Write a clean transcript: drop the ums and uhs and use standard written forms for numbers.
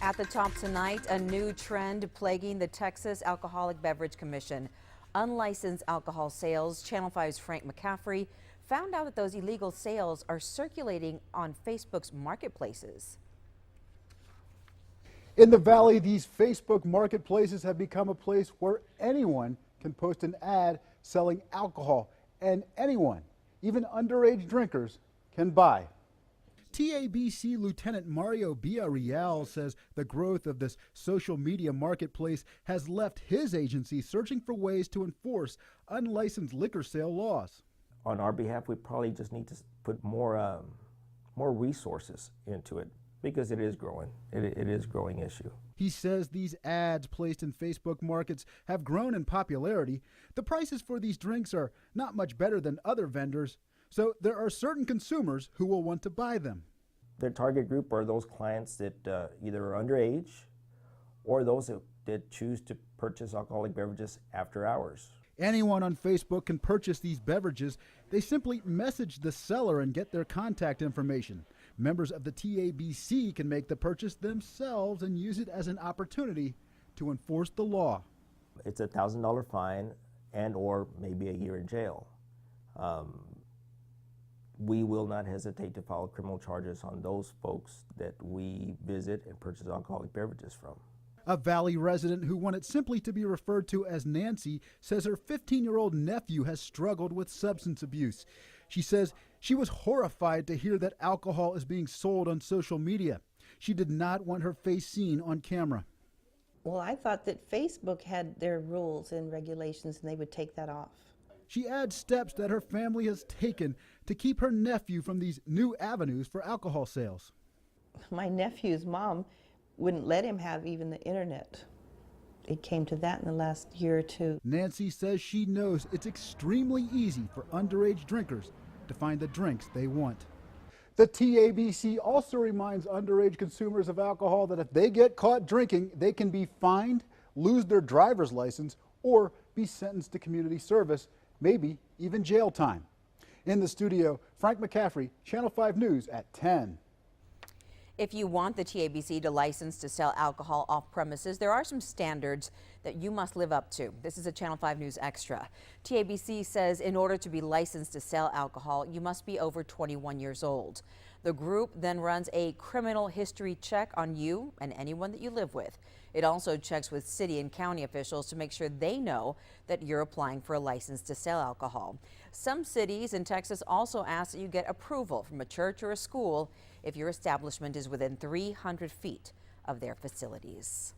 At the top tonight, a new trend plaguing the Texas Alcoholic Beverage Commission. Unlicensed alcohol sales. Channel 5's Frank McCaffrey found out that those illegal sales are circulating on Facebook's marketplaces. In the Valley, these Facebook marketplaces have become a place where anyone can post an ad selling alcohol, and anyone, even underage drinkers, can buy. TABC Lieutenant Mario Villarreal says the growth of this social media marketplace has left his agency searching for ways to enforce unlicensed liquor sale laws. On our behalf, we probably just need to put more resources into it because it is growing. It is a growing issue. He says these ads placed in Facebook markets have grown in popularity. The prices for these drinks are not much better than other vendors, so there are certain consumers who will want to buy them. Their target group are those clients that either are underage or those that choose to purchase alcoholic beverages after hours. Anyone on Facebook can purchase these beverages. They simply message the seller and get their contact information. Members of the TABC can make the purchase themselves and use it as an opportunity to enforce the law. It's a $1,000 fine and or maybe a year in jail. We will not hesitate to file criminal charges on those folks that we visit and purchase alcoholic beverages from. A Valley resident who wanted simply to be referred to as Nancy says her 15-year-old nephew has struggled with substance abuse. She says she was horrified to hear that alcohol is being sold on social media. She did not want her face seen on camera. Well, I thought that Facebook had their rules and regulations and they would take that off. She adds steps that her family has taken to keep her nephew from these new avenues for alcohol sales. My nephew's mom wouldn't let him have even the internet. It came to that in the last year or two. Nancy says she knows it's extremely easy for underage drinkers to find the drinks they want. The TABC also reminds underage consumers of alcohol that if they get caught drinking, they can be fined, lose their driver's license, or be sentenced to community service, maybe even jail time. In the studio, Frank McCaffrey, Channel 5 News at 10. If you want the TABC to license to sell alcohol off premises, there are some standards that you must live up to. This is a Channel 5 News Extra. TABC says in order to be licensed to sell alcohol, you must be over 21 years old. The group then runs a criminal history check on you and anyone that you live with. It also checks with city and county officials to make sure they know that you're applying for a license to sell alcohol. Some cities in Texas also ask that you get approval from a church or a school if your establishment is within 300 feet of their facilities.